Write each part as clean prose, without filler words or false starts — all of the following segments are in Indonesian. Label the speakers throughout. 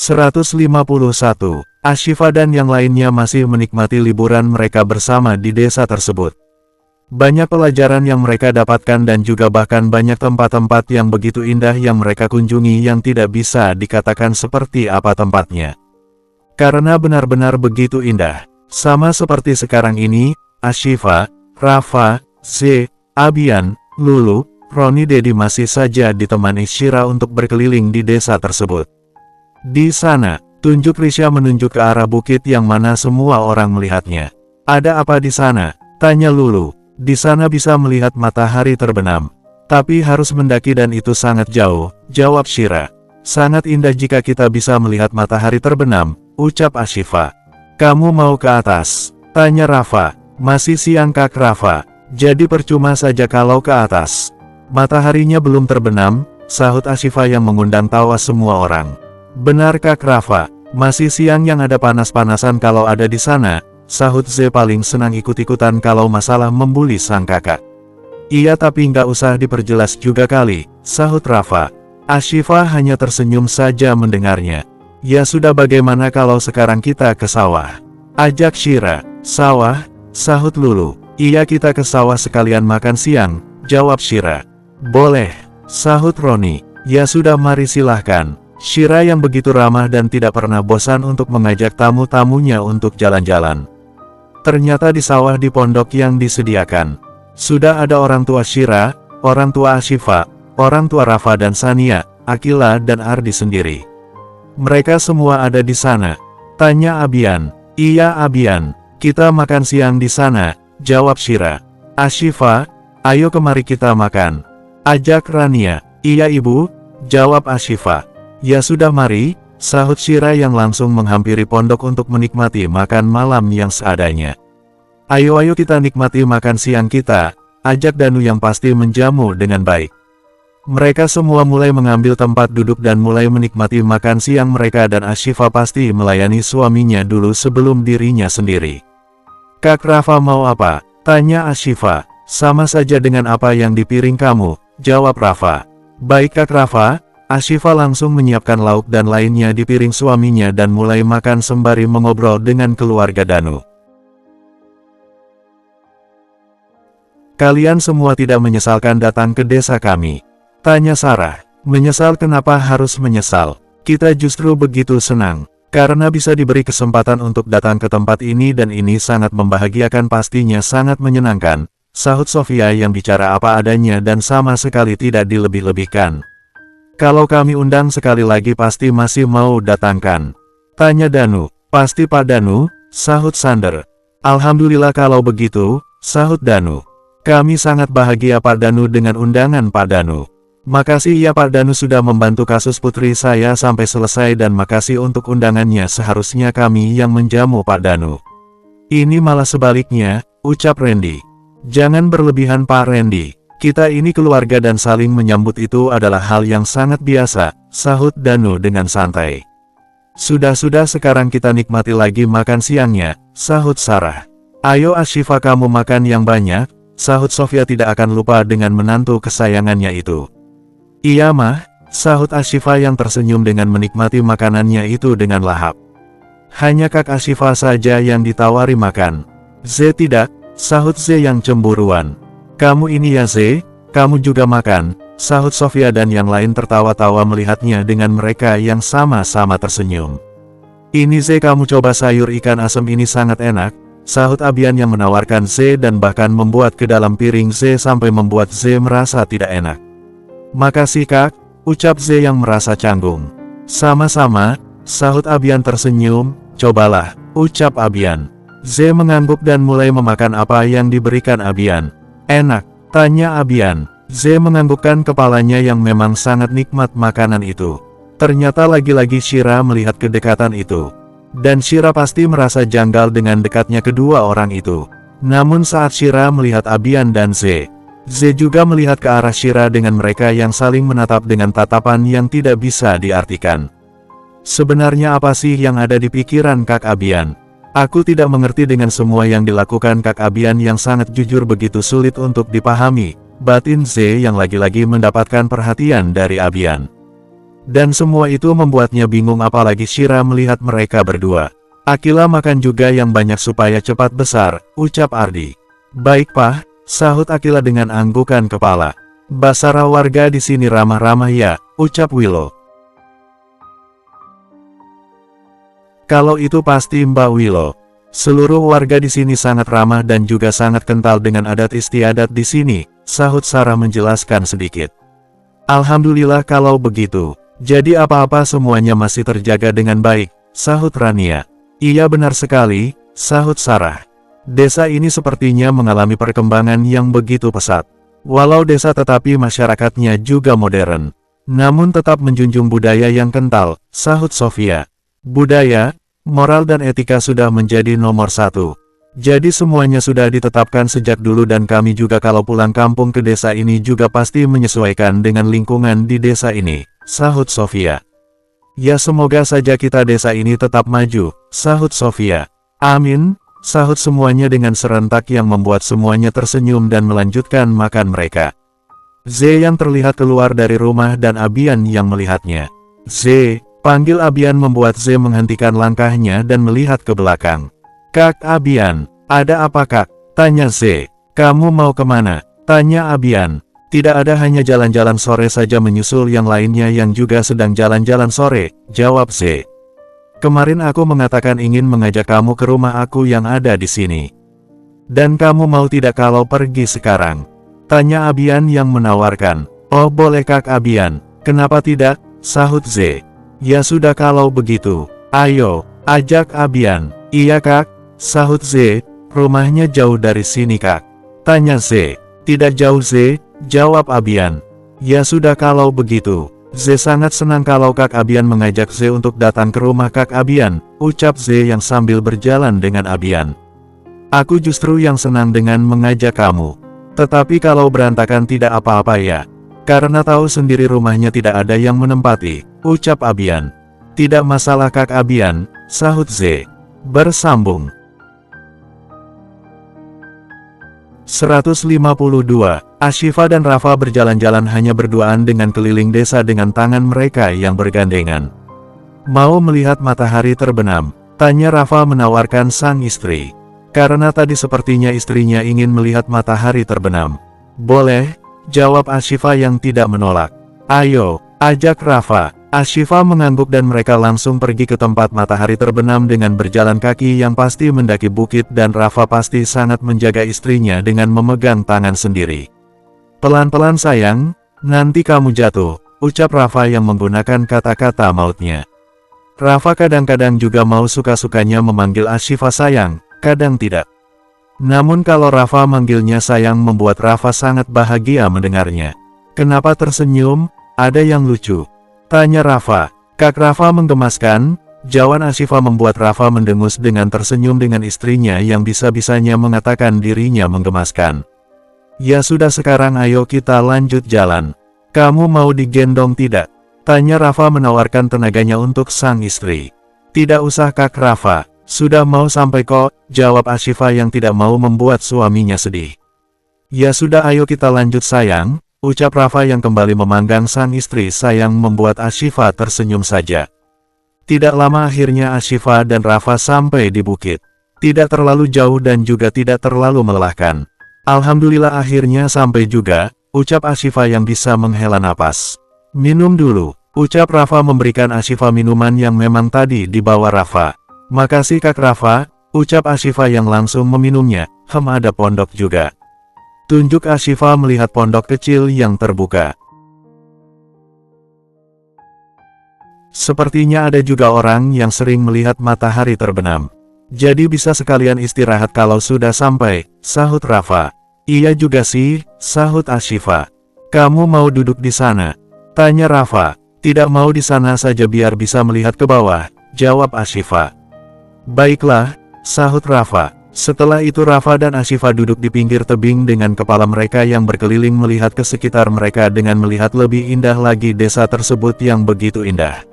Speaker 1: 151. Ashifa dan yang lainnya masih menikmati liburan mereka bersama di desa tersebut. Banyak pelajaran yang mereka dapatkan dan juga bahkan banyak tempat-tempat yang begitu indah yang mereka kunjungi yang tidak bisa dikatakan seperti apa tempatnya. Karena benar-benar begitu indah. Sama seperti sekarang ini, Ashifa, Rafa, Z, Abian, Lulu, Roni Dedi masih saja ditemani Shira untuk berkeliling di desa tersebut. Di sana, tunjuk Risha menunjuk ke arah bukit yang mana semua orang melihatnya. Ada apa di sana? Tanya Lulu. Di sana bisa melihat matahari terbenam. Tapi harus mendaki dan itu sangat jauh, jawab Shira. Sangat indah jika kita bisa melihat matahari terbenam, ucap Ashifa. Kamu mau ke atas? Tanya Rafa. Masih siang Kak Rafa. Jadi percuma saja kalau ke atas. Mataharinya belum terbenam, sahut Ashifa yang mengundang tawa semua orang. Benar Kak Rafa, masih siang yang ada panas-panasan kalau ada di sana, sahut Z paling senang ikut-ikutan kalau masalah membuli sang kakak. Iya tapi nggak usah diperjelas juga kali, sahut Rafa. Ashifa hanya tersenyum saja mendengarnya. Ya sudah bagaimana kalau sekarang kita ke sawah? Ajak Shira. Sawah? Sahut Lulu. Iya kita ke sawah sekalian makan siang, jawab Shira. Boleh, sahut Roni. Ya sudah mari silahkan. Shira yang begitu ramah dan tidak pernah bosan untuk mengajak tamu-tamunya untuk jalan-jalan. Ternyata di sawah di pondok yang disediakan, sudah ada orang tua Shira, orang tua Ashifa, orang tua Rafa dan Sania, Akila dan Ardi sendiri. Mereka semua ada di sana. Tanya Abian. Iya Abian, kita makan siang di sana, jawab Shira. Ashifa, ayo kemari kita makan. Ajak Rania. Iya ibu, jawab Ashifa. Ya sudah mari, sahut Shira yang langsung menghampiri pondok untuk menikmati makan malam yang seadanya. Ayo kita nikmati makan siang kita, ajak Danu yang pasti menjamu dengan baik. Mereka semua mulai mengambil tempat duduk dan mulai menikmati makan siang mereka dan Ashifa pasti melayani suaminya dulu sebelum dirinya sendiri. Kak Rafa mau apa? Tanya Ashifa. Sama saja dengan apa yang di piring kamu, jawab Rafa. Baik Kak Rafa. Ashifa langsung menyiapkan lauk dan lainnya di piring suaminya dan mulai makan sembari mengobrol dengan keluarga Danu. Kalian semua tidak menyesalkan datang ke desa kami? Tanya Sarah. Menyesal kenapa harus menyesal? Kita justru begitu senang. Karena bisa diberi kesempatan untuk datang ke tempat ini dan ini sangat membahagiakan pastinya sangat menyenangkan. Sahut Sofia yang bicara apa adanya dan sama sekali tidak dilebih-lebihkan. Kalau kami undang sekali lagi pasti masih mau datangkan? Tanya Danu. Pasti Pak Danu, sahut Sander. Alhamdulillah kalau begitu, sahut Danu. Kami sangat bahagia Pak Danu dengan undangan Pak Danu. Makasih ya Pak Danu sudah membantu kasus putri saya sampai selesai dan makasih untuk undangannya seharusnya kami yang menjamu Pak Danu. Ini malah sebaliknya, ucap Randy. Jangan berlebihan Pak Randy. Kita ini keluarga dan saling menyambut itu adalah hal yang sangat biasa, sahut Danu dengan santai. Sudah sekarang kita nikmati lagi makan siangnya, sahut Sarah. Ayo Ashifa kamu makan yang banyak, sahut Sofia tidak akan lupa dengan menantu kesayangannya itu. Iya mah, sahut Ashifa yang tersenyum dengan menikmati makanannya itu dengan lahap. Hanya Kak Ashifa saja yang ditawari makan. Z tidak, sahut Z yang cemburuan. Kamu ini ya Z, kamu juga makan, sahut Sofia dan yang lain tertawa-tawa melihatnya dengan mereka yang sama-sama tersenyum. Ini Z kamu coba sayur ikan asam ini sangat enak, sahut Abian yang menawarkan Z dan bahkan membuat ke dalam piring Z sampai membuat Z merasa tidak enak. Makasih Kak, ucap Z yang merasa canggung. Sama-sama, sahut Abian tersenyum, cobalah, ucap Abian. Z mengangguk dan mulai memakan apa yang diberikan Abian. Enak, tanya Abian. Z menganggukkan kepalanya yang memang sangat nikmat makanan itu. Ternyata lagi-lagi Shira melihat kedekatan itu. Dan Shira pasti merasa janggal dengan dekatnya kedua orang itu. Namun saat Shira melihat Abian dan Z juga melihat ke arah Shira dengan mereka yang saling menatap dengan tatapan yang tidak bisa diartikan. Sebenarnya apa sih yang ada di pikiran Kak Abian? Aku tidak mengerti dengan semua yang dilakukan Kak Abian yang sangat jujur begitu sulit untuk dipahami, batin Z yang lagi-lagi mendapatkan perhatian dari Abian. Dan semua itu membuatnya bingung apalagi Shira melihat mereka berdua. Akila makan juga yang banyak supaya cepat besar, ucap Ardi. Baik Pak, sahut Akila dengan anggukan kepala. Basara warga di sini ramah-ramah ya, ucap Willow. Kalau itu pasti Mbak Willow. Seluruh warga di sini sangat ramah dan juga sangat kental dengan adat istiadat di sini, sahut Sarah menjelaskan sedikit. Alhamdulillah kalau begitu. Jadi apa-apa semuanya masih terjaga dengan baik, sahut Rania. Iya benar sekali, sahut Sarah. Desa ini sepertinya mengalami perkembangan yang begitu pesat. Walau desa tetapi masyarakatnya juga modern. Namun tetap menjunjung budaya yang kental, sahut Sofia. Budaya, moral dan etika sudah menjadi nomor satu. Jadi semuanya sudah ditetapkan sejak dulu dan kami juga kalau pulang kampung ke desa ini juga pasti menyesuaikan dengan lingkungan di desa ini, sahut Sofia. Ya semoga saja kita desa ini tetap maju, sahut Sofia. Amin, sahut semuanya dengan serentak yang membuat semuanya tersenyum dan melanjutkan makan mereka. Z yang terlihat keluar dari rumah dan Abian yang melihatnya. Z, panggil Abian membuat Z menghentikan langkahnya dan melihat ke belakang. Kak Abian, ada apa kak? Tanya Z. Kamu mau kemana? Tanya Abian. Tidak ada hanya jalan-jalan sore saja menyusul yang lainnya yang juga sedang jalan-jalan sore, jawab Z. Kemarin aku mengatakan ingin mengajak kamu ke rumah aku yang ada di sini. Dan kamu mau tidak kalau pergi sekarang? Tanya Abian yang menawarkan. Oh boleh kak Abian, kenapa tidak? Sahut Z. Ya sudah kalau begitu, ayo, ajak Abian. Iya kak, sahut Z, rumahnya jauh dari sini kak. Tanya Z. Tidak jauh Z, jawab Abian. Ya sudah kalau begitu. Z sangat senang kalau Kak Abian mengajak Z untuk datang ke rumah Kak Abian, ucap Z yang sambil berjalan dengan Abian. Aku justru yang senang dengan mengajak kamu. Tetapi kalau berantakan tidak apa-apa ya. Karena tahu sendiri rumahnya tidak ada yang menempati, ucap Abian. Tidak masalah Kak Abian, sahut Z. Bersambung. 152. Ashifa dan Rafa berjalan-jalan hanya berduaan dengan keliling desa dengan tangan mereka yang bergandengan. Mau melihat matahari terbenam? Tanya Rafa menawarkan sang istri. Karena tadi sepertinya istrinya ingin melihat matahari terbenam. Boleh, jawab Ashifa yang tidak menolak. Ayo, ajak Rafa. Ashifa mengangguk dan mereka langsung pergi ke tempat matahari terbenam dengan berjalan kaki yang pasti mendaki bukit dan Rafa pasti sangat menjaga istrinya dengan memegang tangan sendiri. Pelan-pelan sayang, nanti kamu jatuh, ucap Rafa yang menggunakan kata-kata mautnya. Rafa kadang-kadang juga mau suka-sukanya memanggil Ashifa sayang, kadang tidak. Namun kalau Rafa manggilnya sayang membuat Rafa sangat bahagia mendengarnya. Kenapa tersenyum? Ada yang lucu. Tanya Rafa. Kak Rafa menggemaskan, jawaban Ashifa membuat Rafa mendengus dengan tersenyum dengan istrinya yang bisa-bisanya mengatakan dirinya menggemaskan. Ya sudah sekarang ayo kita lanjut jalan. Kamu mau digendong tidak? Tanya Rafa menawarkan tenaganya untuk sang istri. Tidak usah Kak Rafa, sudah mau sampai kok, jawab Ashifa yang tidak mau membuat suaminya sedih. Ya sudah ayo kita lanjut sayang. Ucap Rafa yang kembali memandang sang istri sayang membuat Ashifa tersenyum saja. Tidak lama akhirnya Ashifa dan Rafa sampai di bukit. Tidak terlalu jauh dan juga tidak terlalu melelahkan. Alhamdulillah akhirnya sampai juga, ucap Ashifa yang bisa menghela napas. Minum dulu, ucap Rafa memberikan Ashifa minuman yang memang tadi dibawa Rafa. Makasih Kak Rafa, ucap Ashifa yang langsung meminumnya, ada pondok juga. Tunjuk Ashifa melihat pondok kecil yang terbuka. Sepertinya ada juga orang yang sering melihat matahari terbenam. Jadi bisa sekalian istirahat kalau sudah sampai, sahut Rafa. Iya juga sih, sahut Ashifa. Kamu mau duduk di sana? Tanya Rafa. Tidak mau di sana saja biar bisa melihat ke bawah, jawab Ashifa. Baiklah, sahut Rafa. Setelah itu Rafa dan Ashifa duduk di pinggir tebing dengan kepala mereka yang berkeliling melihat ke sekitar mereka dengan melihat lebih indah lagi desa tersebut yang begitu indah.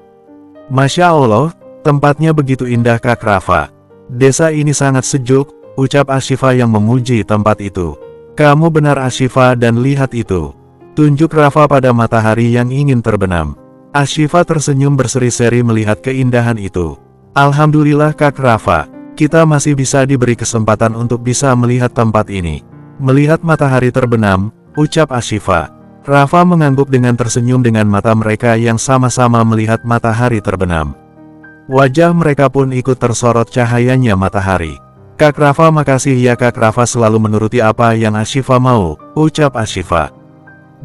Speaker 1: Masya Allah, tempatnya begitu indah Kak Rafa. Desa ini sangat sejuk, ucap Ashifa yang memuji tempat itu. Kamu benar Ashifa dan lihat itu. Tunjuk Rafa pada matahari yang ingin terbenam. Ashifa tersenyum berseri-seri melihat keindahan itu. Alhamdulillah Kak Rafa, kita masih bisa diberi kesempatan untuk bisa melihat tempat ini. Melihat matahari terbenam, ucap Ashifa. Rafa mengangguk dengan tersenyum dengan mata mereka yang sama-sama melihat matahari terbenam. Wajah mereka pun ikut tersorot cahayanya matahari. Kak Rafa, makasih ya. Kak Rafa selalu menuruti apa yang Ashifa mau, ucap Ashifa.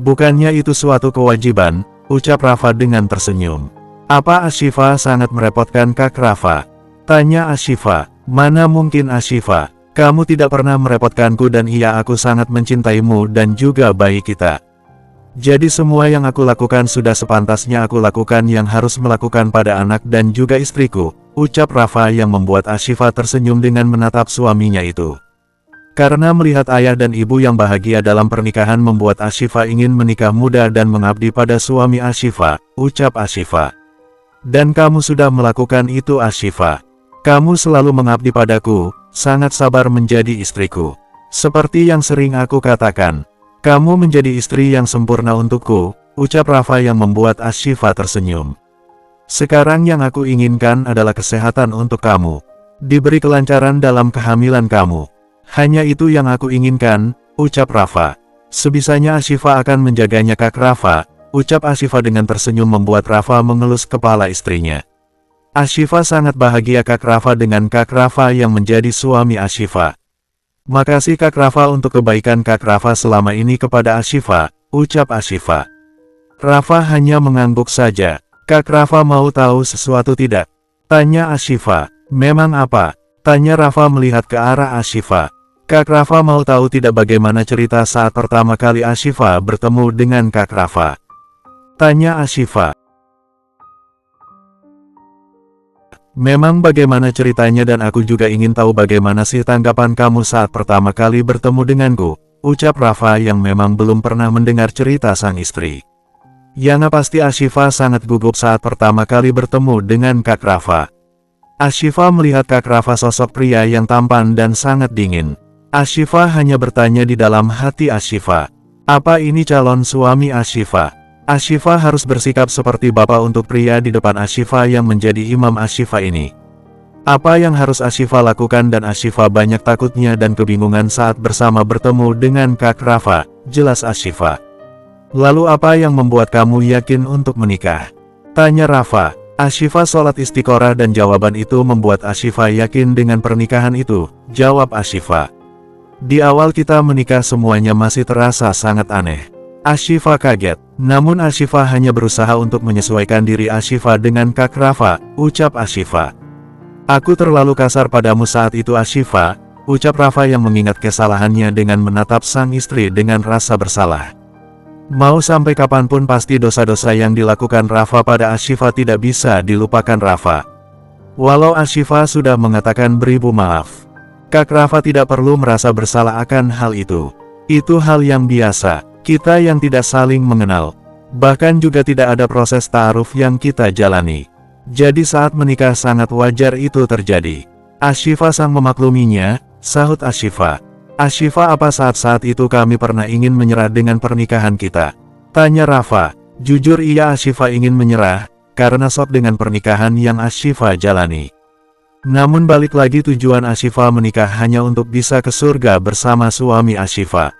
Speaker 1: Bukannya itu suatu kewajiban, ucap Rafa dengan tersenyum. Apa Ashifa sangat merepotkan Kak Rafa? Tanya Ashifa. Mana mungkin Ashifa, kamu tidak pernah merepotkanku dan iya aku sangat mencintaimu dan juga bayi kita. Jadi semua yang aku lakukan sudah sepantasnya aku lakukan yang harus melakukan pada anak dan juga istriku, ucap Rafa yang membuat Ashifa tersenyum dengan menatap suaminya itu. Karena melihat ayah dan ibu yang bahagia dalam pernikahan membuat Ashifa ingin menikah muda dan mengabdi pada suami Ashifa, ucap Ashifa. Dan kamu sudah melakukan itu Ashifa. Kamu selalu mengabdi padaku, sangat sabar menjadi istriku. Seperti yang sering aku katakan, kamu menjadi istri yang sempurna untukku, ucap Rafa yang membuat Ashifa tersenyum. Sekarang yang aku inginkan adalah kesehatan untuk kamu. Diberi kelancaran dalam kehamilan kamu. Hanya itu yang aku inginkan, ucap Rafa. Sebisanya Ashifa akan menjaganya Kak Rafa, ucap Ashifa dengan tersenyum membuat Rafa mengelus kepala istrinya. Ashifa sangat bahagia Kak Rafa dengan Kak Rafa yang menjadi suami Ashifa. Makasih Kak Rafa untuk kebaikan Kak Rafa selama ini kepada Ashifa, ucap Ashifa. Rafa hanya mengangguk saja. Kak Rafa mau tahu sesuatu tidak? Tanya Ashifa. Memang apa? Tanya Rafa melihat ke arah Ashifa. Kak Rafa mau tahu tidak bagaimana cerita saat pertama kali Ashifa bertemu dengan Kak Rafa? Tanya Ashifa. Memang bagaimana ceritanya dan aku juga ingin tahu bagaimana sih tanggapan kamu saat pertama kali bertemu denganku, ucap Rafa yang memang belum pernah mendengar cerita sang istri. Yang pasti Ashifa sangat gugup saat pertama kali bertemu dengan Kak Rafa. Ashifa melihat Kak Rafa sosok pria yang tampan dan sangat dingin. Ashifa hanya bertanya di dalam hati Ashifa. Apa ini calon suami Ashifa? Ashifa harus bersikap seperti bapak untuk pria di depan Ashifa yang menjadi imam Ashifa ini. Apa yang harus Ashifa lakukan dan Ashifa banyak takutnya dan kebingungan saat bersama bertemu dengan Kak Rafa, jelas Ashifa. Lalu apa yang membuat kamu yakin untuk menikah? Tanya Rafa. Ashifa sholat istiqorah dan jawaban itu membuat Ashifa yakin dengan pernikahan itu, jawab Ashifa. Di awal kita menikah semuanya masih terasa sangat aneh. Ashifa kaget, namun Ashifa hanya berusaha untuk menyesuaikan diri Ashifa dengan Kak Rafa, ucap Ashifa. Aku terlalu kasar padamu saat itu Ashifa, ucap Rafa yang mengingat kesalahannya dengan menatap sang istri dengan rasa bersalah. Mau sampai kapanpun pasti dosa-dosa yang dilakukan Rafa pada Ashifa tidak bisa dilupakan Rafa. Walau Ashifa sudah mengatakan beribu maaf, Kak Rafa tidak perlu merasa bersalah akan hal itu. Itu hal yang biasa, kita yang tidak saling mengenal. Bahkan juga tidak ada proses ta'aruf yang kita jalani. Jadi saat menikah sangat wajar itu terjadi. Ashifa sang memakluminya, sahut Ashifa. Ashifa apa saat-saat itu kami pernah ingin menyerah dengan pernikahan kita? Tanya Rafa. Jujur iya Ashifa ingin menyerah, karena sok dengan pernikahan yang Ashifa jalani. Namun balik lagi tujuan Ashifa menikah hanya untuk bisa ke surga bersama suami Ashifa.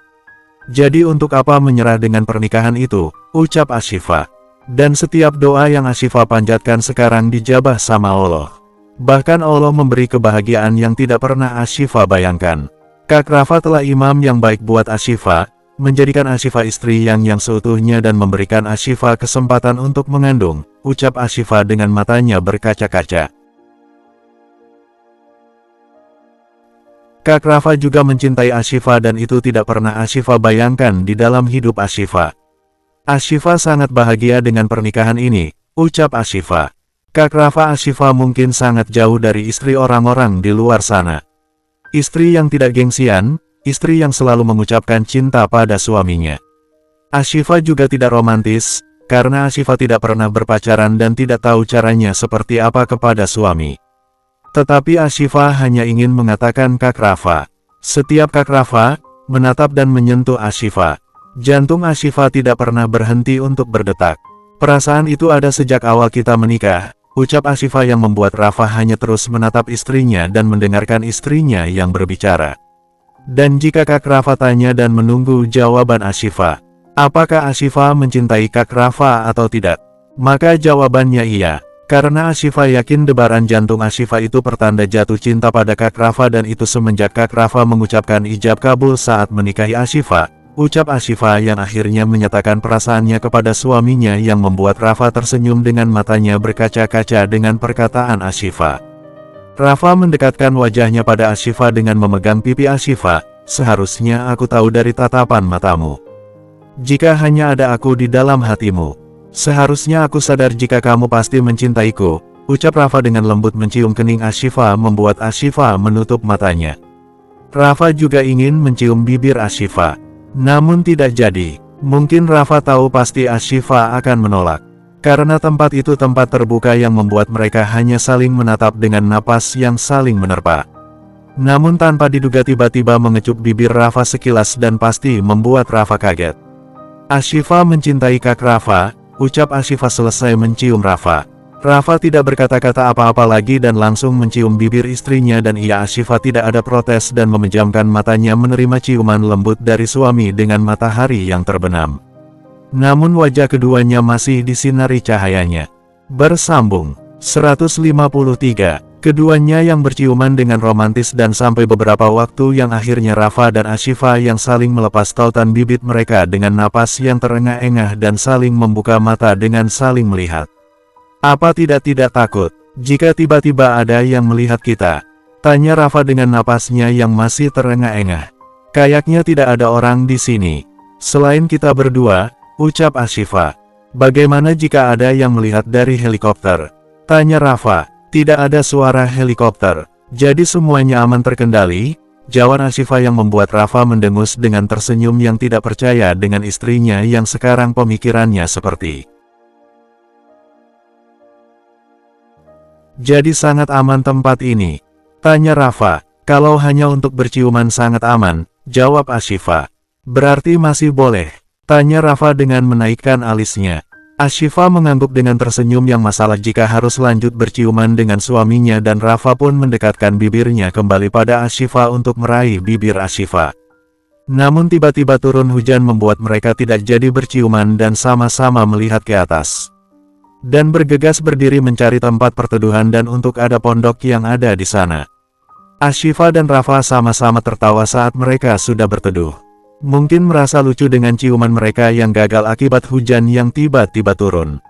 Speaker 1: Jadi untuk apa menyerah dengan pernikahan itu, ucap Ashifa. Dan setiap doa yang Ashifa panjatkan sekarang dijabah sama Allah. Bahkan Allah memberi kebahagiaan yang tidak pernah Ashifa bayangkan. Kak Rafa telah imam yang baik buat Ashifa, menjadikan Ashifa istri yang seutuhnya dan memberikan Ashifa kesempatan untuk mengandung, ucap Ashifa dengan matanya berkaca-kaca. Kak Rafa juga mencintai Ashifa dan itu tidak pernah Ashifa bayangkan di dalam hidup Ashifa. Ashifa sangat bahagia dengan pernikahan ini, ucap Ashifa. Kak Rafa Ashifa mungkin sangat jauh dari istri orang-orang di luar sana. Istri yang tidak gengsian, istri yang selalu mengucapkan cinta pada suaminya. Ashifa juga tidak romantis, karena Ashifa tidak pernah berpacaran dan tidak tahu caranya seperti apa kepada suami. Tetapi Ashifa hanya ingin mengatakan Kak Rafa. Setiap Kak Rafa menatap dan menyentuh Ashifa, jantung Ashifa tidak pernah berhenti untuk berdetak. Perasaan itu ada sejak awal kita menikah, ucap Ashifa yang membuat Rafa hanya terus menatap istrinya dan mendengarkan istrinya yang berbicara. Dan jika Kak Rafa tanya dan menunggu jawaban Ashifa, apakah Ashifa mencintai Kak Rafa atau tidak? Maka jawabannya iya. Karena Ashifa yakin debaran jantung Ashifa itu pertanda jatuh cinta pada Kak Rafa dan itu semenjak Kak Rafa mengucapkan ijab kabul saat menikahi Ashifa. Ucap Ashifa yang akhirnya menyatakan perasaannya kepada suaminya yang membuat Rafa tersenyum dengan matanya berkaca-kaca dengan perkataan Ashifa. Rafa mendekatkan wajahnya pada Ashifa dengan memegang pipi Ashifa. Seharusnya aku tahu dari tatapan matamu. Jika hanya ada aku di dalam hatimu. Seharusnya aku sadar jika kamu pasti mencintaiku, ucap Rafa dengan lembut mencium kening Ashifa membuat Ashifa menutup matanya. Rafa juga ingin mencium bibir Ashifa. Namun tidak jadi. Mungkin Rafa tahu pasti Ashifa akan menolak. Karena tempat itu tempat terbuka yang membuat mereka hanya saling menatap dengan napas yang saling menerpa. Namun tanpa diduga tiba-tiba mengecup bibir Rafa sekilas dan pasti membuat Rafa kaget. Ashifa mencintai Kak Rafa. Ucap Ashifa selesai mencium Rafa. Rafa tidak berkata-kata apa-apa lagi dan langsung mencium bibir istrinya dan Ashifa tidak ada protes dan memejamkan matanya menerima ciuman lembut dari suami dengan matahari yang terbenam. Namun wajah keduanya masih disinari cahayanya. Bersambung. 153. Keduanya yang berciuman dengan romantis dan sampai beberapa waktu yang akhirnya Rafa dan Ashifa yang saling melepas tautan bibit mereka dengan napas yang terengah-engah dan saling membuka mata dengan saling melihat. Apa tidak takut, jika tiba-tiba ada yang melihat kita? Tanya Rafa dengan napasnya yang masih terengah-engah. Kayaknya tidak ada orang di sini. Selain kita berdua, ucap Ashifa. Bagaimana jika ada yang melihat dari helikopter? Tanya Rafa. Tidak ada suara helikopter, jadi semuanya aman terkendali, jawab Ashifa yang membuat Rafa mendengus dengan tersenyum yang tidak percaya dengan istrinya yang sekarang pemikirannya seperti. Jadi sangat aman tempat ini? Tanya Rafa. Kalau hanya untuk berciuman sangat aman, jawab Ashifa. Berarti masih boleh? Tanya Rafa dengan menaikkan alisnya. Ashifa mengangguk dengan tersenyum yang masalah jika harus lanjut berciuman dengan suaminya dan Rafa pun mendekatkan bibirnya kembali pada Ashifa untuk meraih bibir Ashifa. Namun tiba-tiba turun hujan membuat mereka tidak jadi berciuman dan sama-sama melihat ke atas. Dan bergegas berdiri mencari tempat perteduhan dan untuk ada pondok yang ada di sana. Ashifa dan Rafa sama-sama tertawa saat mereka sudah berteduh. Mungkin merasa lucu dengan ciuman mereka yang gagal akibat hujan yang tiba-tiba turun.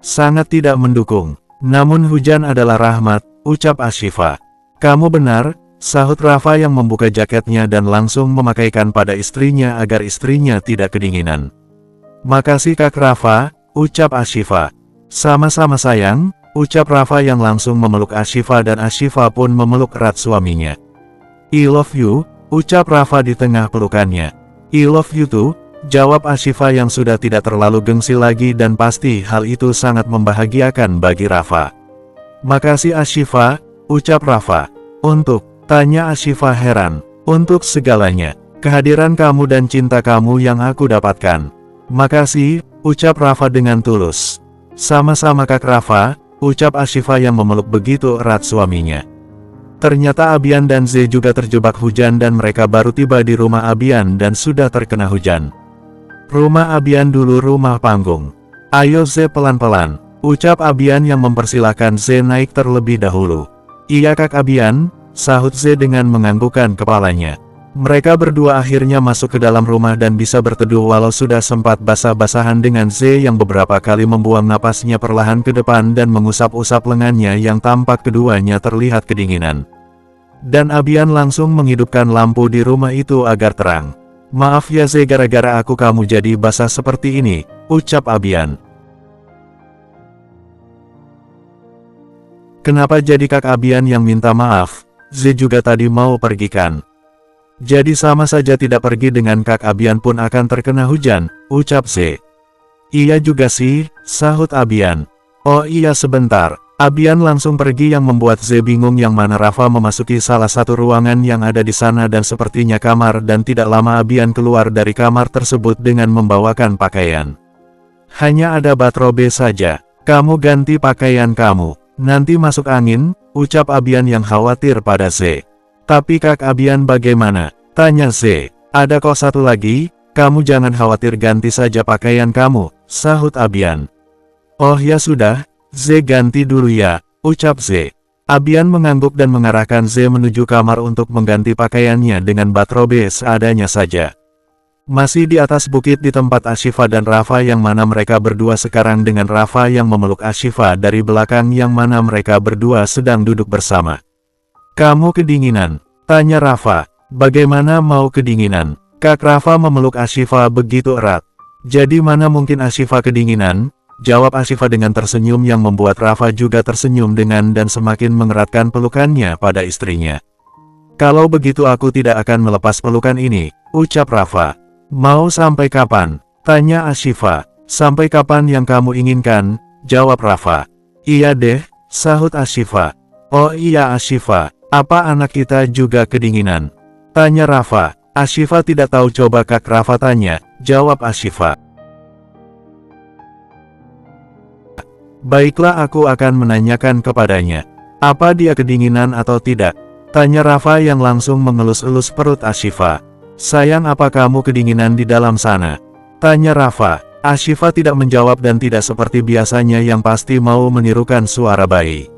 Speaker 1: Sangat tidak mendukung. Namun hujan adalah rahmat, ucap Ashifa. Kamu benar, sahut Rafa yang membuka jaketnya dan langsung memakaikan pada istrinya agar istrinya tidak kedinginan. Makasih Kak Rafa, ucap Ashifa. Sama-sama sayang, ucap Rafa yang langsung memeluk Ashifa dan Ashifa pun memeluk erat suaminya. I love you, ucap Rafa di tengah pelukannya. I love you too, jawab Ashifa yang sudah tidak terlalu gengsi lagi dan pasti hal itu sangat membahagiakan bagi Rafa. Makasih Ashifa, ucap Rafa. Untuk, tanya Ashifa heran. Untuk segalanya, kehadiran kamu dan cinta kamu yang aku dapatkan. Makasih, ucap Rafa dengan tulus. Sama-sama Kak Rafa, ucap Ashifa yang memeluk begitu erat suaminya. Ternyata Abian dan Z juga terjebak hujan dan mereka baru tiba di rumah Abian dan sudah terkena hujan. Rumah Abian dulu rumah panggung. Ayo Z pelan-pelan, ucap Abian yang mempersilahkan Z naik terlebih dahulu. Iya Kak Abian, sahut Z dengan menganggukkan kepalanya. Mereka berdua akhirnya masuk ke dalam rumah dan bisa berteduh walau sudah sempat basah-basahan dengan Z yang beberapa kali membuang napasnya perlahan ke depan dan mengusap-usap lengannya yang tampak keduanya terlihat kedinginan. Dan Abian langsung menghidupkan lampu di rumah itu agar terang. Maaf ya Z gara-gara aku kamu jadi basah seperti ini, ucap Abian. Kenapa jadi Kak Abian yang minta maaf? Z juga tadi mau pergi kan? Jadi sama saja tidak pergi dengan Kak Abian pun akan terkena hujan, ucap Z. Iya juga sih, sahut Abian. Oh iya sebentar. Abian langsung pergi yang membuat Z bingung yang mana Rafa memasuki salah satu ruangan yang ada di sana dan sepertinya kamar dan tidak lama Abian keluar dari kamar tersebut dengan membawakan pakaian. Hanya ada Batrobe saja. Kamu ganti pakaian kamu. Nanti masuk angin, ucap Abian yang khawatir pada Z. Tapi Kak Abian bagaimana? Tanya Z. Ada kok satu lagi, kamu jangan khawatir ganti saja pakaian kamu, sahut Abian. Oh ya sudah, Z ganti dulu ya, ucap Z. Abian mengangguk dan mengarahkan Z menuju kamar untuk mengganti pakaiannya dengan Batrobe seadanya saja. Masih di atas bukit di tempat Ashifa dan Rafa yang mana mereka berdua sekarang dengan Rafa yang memeluk Ashifa dari belakang yang mana mereka berdua sedang duduk bersama. Kamu kedinginan? Tanya Rafa. Bagaimana mau kedinginan? Kak Rafa memeluk Ashifa begitu erat. Jadi mana mungkin Ashifa kedinginan? Jawab Ashifa dengan tersenyum yang membuat Rafa juga tersenyum dengan dan semakin mengeratkan pelukannya pada istrinya. Kalau begitu aku tidak akan melepas pelukan ini, ucap Rafa. Mau sampai kapan? Tanya Ashifa. Sampai kapan yang kamu inginkan? Jawab Rafa. Iya deh, sahut Ashifa. Oh iya Ashifa, apa anak kita juga kedinginan? Tanya Rafa. Ashifa tidak tahu coba Kak Rafa tanya, jawab Ashifa. Baiklah aku akan menanyakan kepadanya. Apa dia kedinginan atau tidak? Tanya Rafa yang langsung mengelus-elus perut Ashifa. Sayang apa kamu kedinginan di dalam sana? Tanya Rafa. Ashifa tidak menjawab dan tidak seperti biasanya yang pasti mau menirukan suara bayi.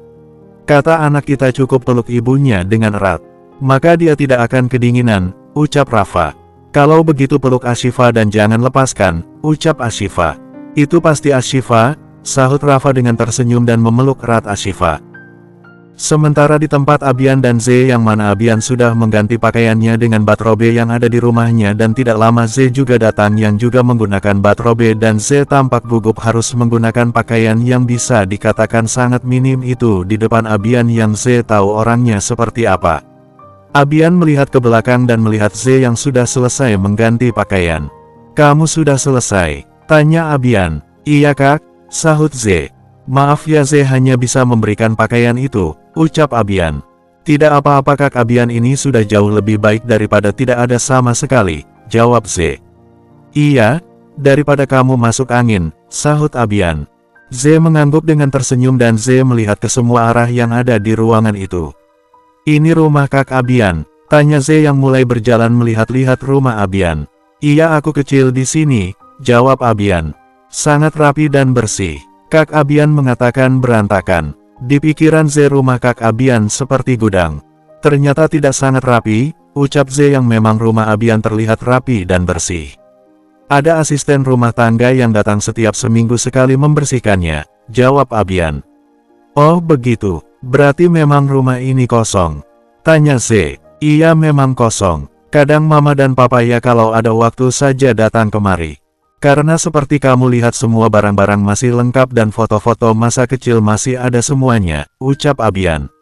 Speaker 1: Kata anak kita cukup peluk ibunya dengan erat. Maka dia tidak akan kedinginan, ucap Rafa. Kalau begitu peluk Ashifa dan jangan lepaskan, ucap Ashifa. Itu pasti Ashifa, sahut Rafa dengan tersenyum dan memeluk erat Ashifa. Sementara di tempat Abian dan Z yang mana Abian sudah mengganti pakaiannya dengan Batrobe yang ada di rumahnya dan tidak lama Z juga datang yang juga menggunakan Batrobe dan Z tampak gugup harus menggunakan pakaian yang bisa dikatakan sangat minim itu di depan Abian yang Z tahu orangnya seperti apa. Abian melihat ke belakang dan melihat Z yang sudah selesai mengganti pakaian. Kamu sudah selesai? Tanya Abian. Iya Kak, sahut Z. Maaf ya Z hanya bisa memberikan pakaian itu, ucap Abian. Tidak apa-apa Kak Abian ini sudah jauh lebih baik daripada tidak ada sama sekali, jawab Z. Iya, daripada kamu masuk angin, sahut Abian. Z mengangguk dengan tersenyum dan Z melihat ke semua arah yang ada di ruangan itu. Ini rumah Kak Abian, tanya Z yang mulai berjalan melihat-lihat rumah Abian. Iya aku kecil di sini, jawab Abian. Sangat rapi dan bersih. Kak Abian mengatakan berantakan. Di pikiran Z rumah Kak Abian seperti gudang. Ternyata tidak sangat rapi, ucap Z yang memang rumah Abian terlihat rapi dan bersih. Ada asisten rumah tangga yang datang setiap seminggu sekali membersihkannya, jawab Abian. Oh begitu, berarti memang rumah ini kosong. Tanya Z. Iya memang kosong. Kadang mama dan papa ya kalau ada waktu saja datang kemari. Karena seperti kamu lihat semua barang-barang masih lengkap dan foto-foto masa kecil masih ada semuanya, ucap Abian.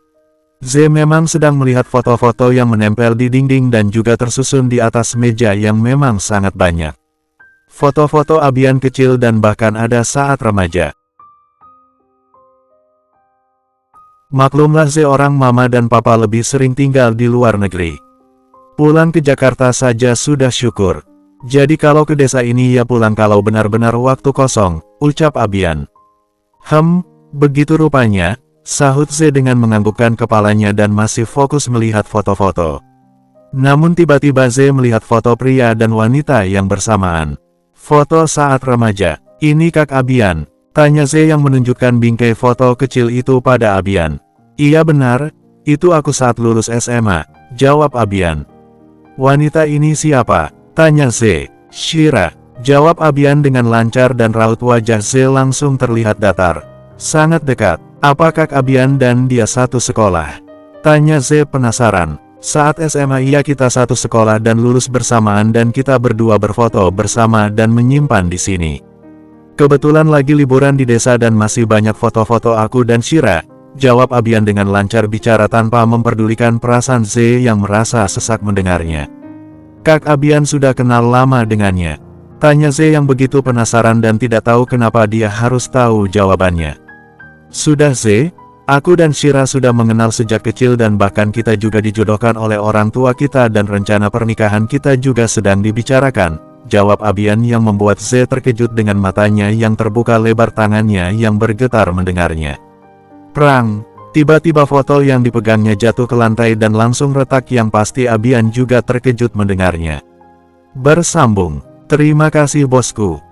Speaker 1: Z memang sedang melihat foto-foto yang menempel di dinding dan juga tersusun di atas meja yang memang sangat banyak. Foto-foto Abian kecil dan bahkan ada saat remaja. Maklumlah Z orang mama dan papa lebih sering tinggal di luar negeri. Pulang ke Jakarta saja sudah syukur. Jadi kalau ke desa ini ya pulang kalau benar-benar waktu kosong, ucap Abian. Begitu rupanya, sahut Z dengan menganggukkan kepalanya dan masih fokus melihat foto-foto. Namun tiba-tiba Z melihat foto pria dan wanita yang bersamaan. Foto saat remaja. Ini Kak Abian, tanya Z yang menunjukkan bingkai foto kecil itu pada Abian. Iya benar, itu aku saat lulus SMA, jawab Abian. Wanita ini siapa? Tanya Z. Shira, jawab Abian dengan lancar dan raut wajah Z langsung terlihat datar. Sangat dekat. Apa Kak Abian dan dia satu sekolah? Tanya Z penasaran. Saat SMA iya kita satu sekolah dan lulus bersamaan dan kita berdua berfoto bersama dan menyimpan di sini. Kebetulan lagi liburan di desa dan masih banyak foto-foto aku dan Shira, jawab Abian dengan lancar bicara tanpa memperdulikan perasaan Z yang merasa sesak mendengarnya. Kak Abian sudah kenal lama dengannya. Tanya Z yang begitu penasaran dan tidak tahu kenapa dia harus tahu jawabannya. Sudah Z, aku dan Shira sudah mengenal sejak kecil dan bahkan kita juga dijodohkan oleh orang tua kita dan rencana pernikahan kita juga sedang dibicarakan, jawab Abian yang membuat Z terkejut dengan matanya yang terbuka lebar, tangannya yang bergetar mendengarnya. Prang! Tiba-tiba foto yang dipegangnya jatuh ke lantai dan langsung retak, yang pasti Abian juga terkejut mendengarnya. Bersambung. Terima kasih bosku.